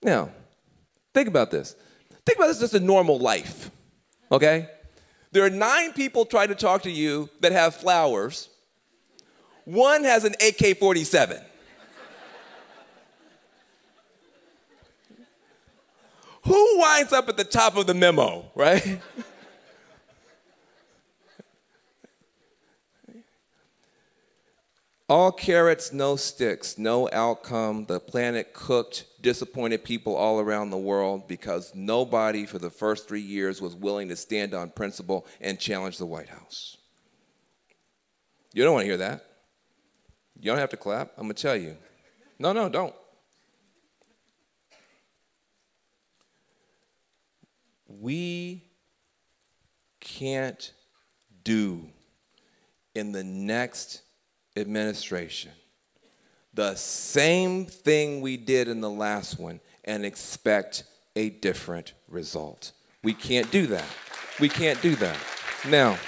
Now, think about this. Think about this as a normal life, okay? There are 9 people trying to talk to you that have flowers. 1 has an AK-47. Who winds up at the top of the memo, right? All carrots, no sticks, no outcome. The planet cooked, disappointed people all around the world because nobody for the first 3 years was willing to stand on principle and challenge the White House. You don't want to hear that. You don't have to clap. I'm going to tell you. No, don't. We can't do in the next administration the same thing we did in the last one and expect a different result. We can't do that. We can't do that. Now,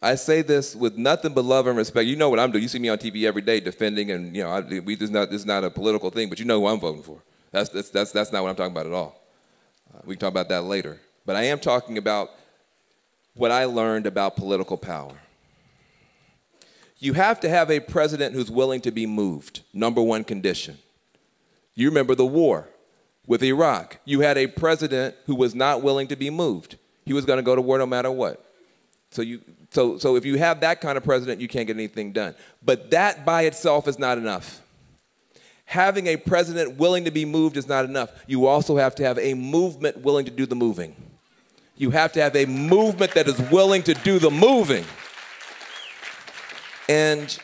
I say this with nothing but love and respect. You know what I'm doing. You see me on TV every day defending, and you know, this is not a political thing, but you know who I'm voting for. That's not what I'm talking about at all. We can talk about that later. But I am talking about what I learned about political power. You have to have a president who's willing to be moved, number one condition. You remember the war with Iraq. You had a president who was not willing to be moved. He was going to go to war no matter what. So if you have that kind of president, you can't get anything done. But that by itself is not enough. Having a president willing to be moved is not enough. You also have to have a movement willing to do the moving. You have to have a movement that is willing to do the moving. And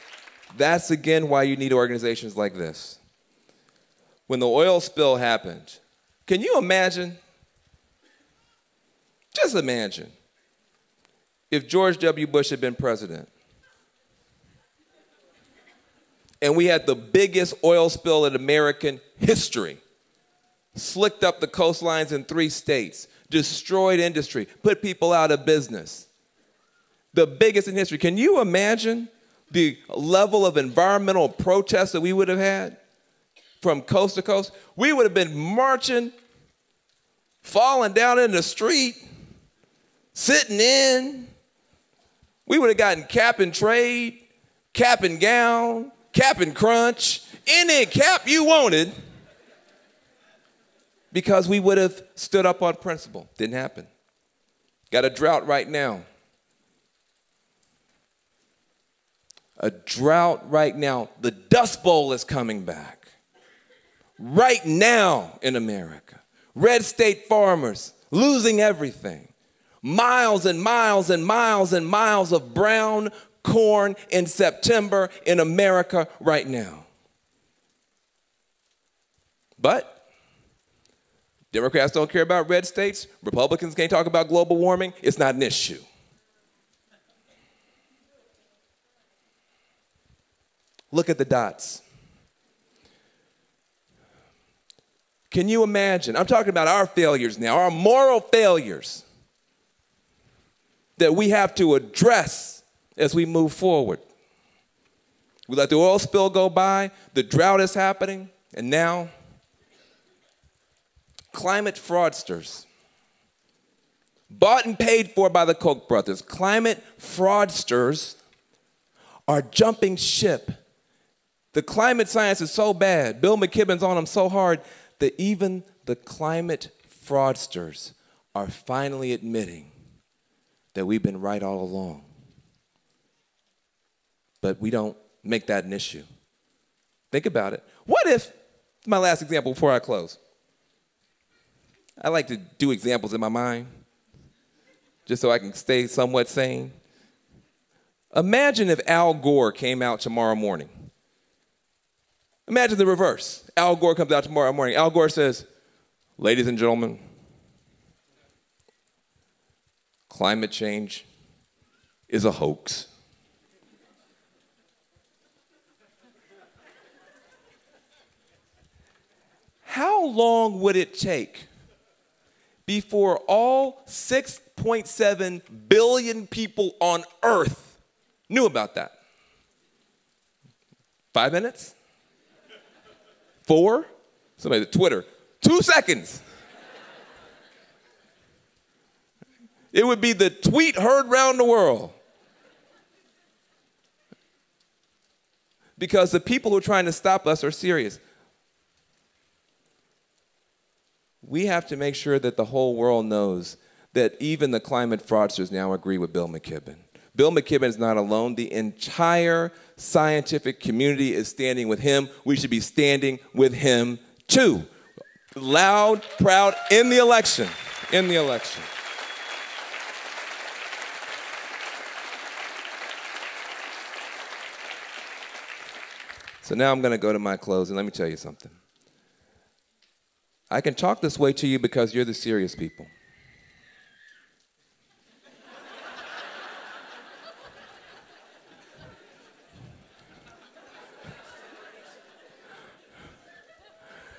that's, again, why you need organizations like this. When the oil spill happened, can you imagine? Just imagine if George W. Bush had been president and we had the biggest oil spill in American history, slicked up the coastlines in 3 states, destroyed industry, put people out of business. The biggest in history. Can you imagine the level of environmental protests that we would have had from coast to coast? We would have been marching, falling down in the street, sitting in. We would have gotten cap and trade, cap and gown, cap and crunch, any cap you wanted, because we would have stood up on principle. Didn't happen. Got a drought right now. A drought right now. The Dust Bowl is coming back. Right now in America. Red state farmers losing everything. Miles and miles and miles and miles of brown corn in September in America right now. But Democrats don't care about red states. Republicans can't talk about global warming. It's not an issue. Look at the dots. Can you imagine? I'm talking about our failures now, our moral failures that we have to address as we move forward. We let the oil spill go by, the drought is happening, and now climate fraudsters, bought and paid for by the Koch brothers, climate fraudsters are jumping ship. The climate science is so bad, Bill McKibben's on them so hard, that even the climate fraudsters are finally admitting that we've been right all along. But we don't make that an issue. Think about it. What if, my last example before I close. I like to do examples in my mind just so I can stay somewhat sane. Imagine if Al Gore came out tomorrow morning. Imagine the reverse. Al Gore comes out tomorrow morning. Al Gore says, ladies and gentlemen, climate change is a hoax. How long would it take before all 6.7 billion people on Earth knew about that? 5 minutes? 4? Somebody at Twitter, 2 seconds. It would be the tweet heard round the world. Because the people who are trying to stop us are serious. We have to make sure that the whole world knows that even the climate fraudsters now agree with Bill McKibben. Bill McKibben is not alone. The entire scientific community is standing with him. We should be standing with him too. Loud, proud, in the election. In the election. So now I'm going to go to my close, and let me tell you something. I can talk this way to you because you're the serious people.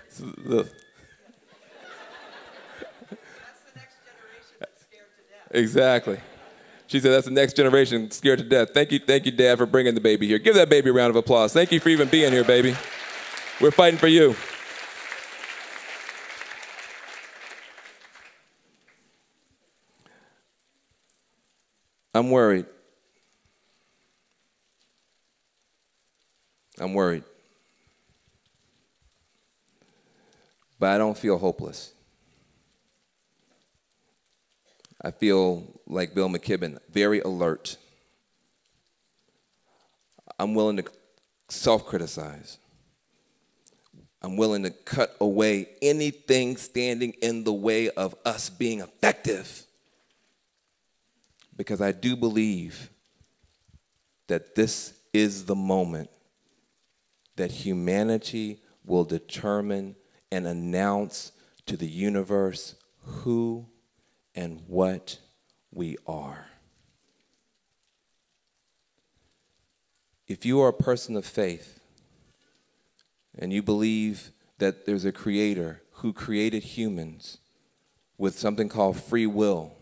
So, look. That's the next generation that's scared to death. Exactly. She said, that's the next generation scared to death. Thank you, Dad, for bringing the baby here. Give that baby a round of applause. Thank you for even being here, baby. We're fighting for you. I'm worried. I'm worried. But I don't feel hopeless. I feel like Bill McKibben, very alert. I'm willing to self-criticize. I'm willing to cut away anything standing in the way of us being effective. Because I do believe that this is the moment that humanity will determine and announce to the universe who and what we are. If you are a person of faith and you believe that there's a creator who created humans with something called free will,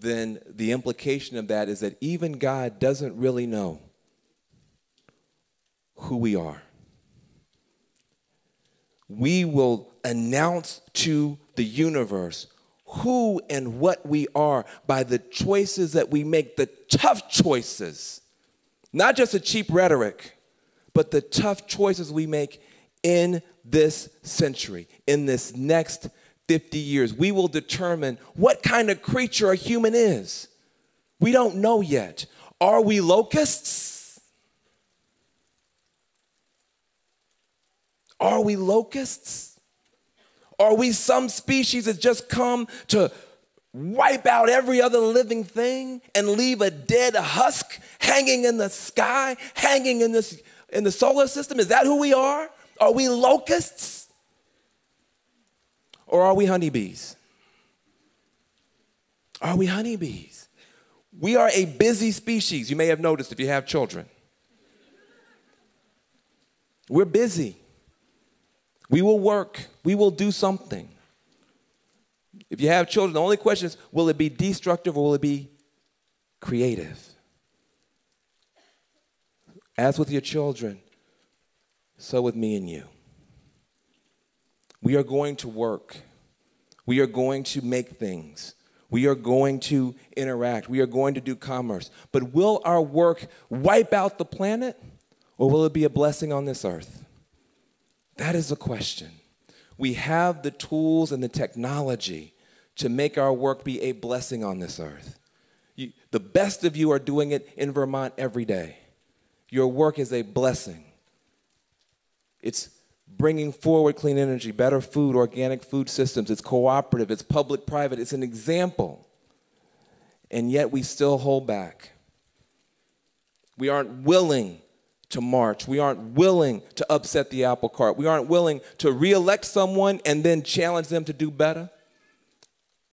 then the implication of that is that even God doesn't really know who we are. We will announce to the universe who and what we are by the choices that we make, the tough choices, not just the cheap rhetoric, but the tough choices we make in this century, in this next 50 years. We will determine what kind of creature a human is. We don't know yet. Are we locusts? Are we locusts? Are we some species that just come to wipe out every other living thing and leave a dead husk hanging in the sky, hanging in the solar system? Is that who we are? Are we locusts? Or are we honeybees? Are we honeybees? We are a busy species. You may have noticed if you have children. We're busy. We will work. We will do something. If you have children, the only question is, will it be destructive or will it be creative? As with your children, so with me and you. We are going to work. We are going to make things. We are going to interact. We are going to do commerce. But will our work wipe out the planet, or will it be a blessing on this earth? That is the question. We have the tools and the technology to make our work be a blessing on this earth. The best of you are doing it in Vermont every day. Your work is a blessing. It's bringing forward clean energy, better food, organic food systems. It's cooperative. It's public-private. It's an example. And yet we still hold back. We aren't willing to march. We aren't willing to upset the apple cart. We aren't willing to re-elect someone and then challenge them to do better.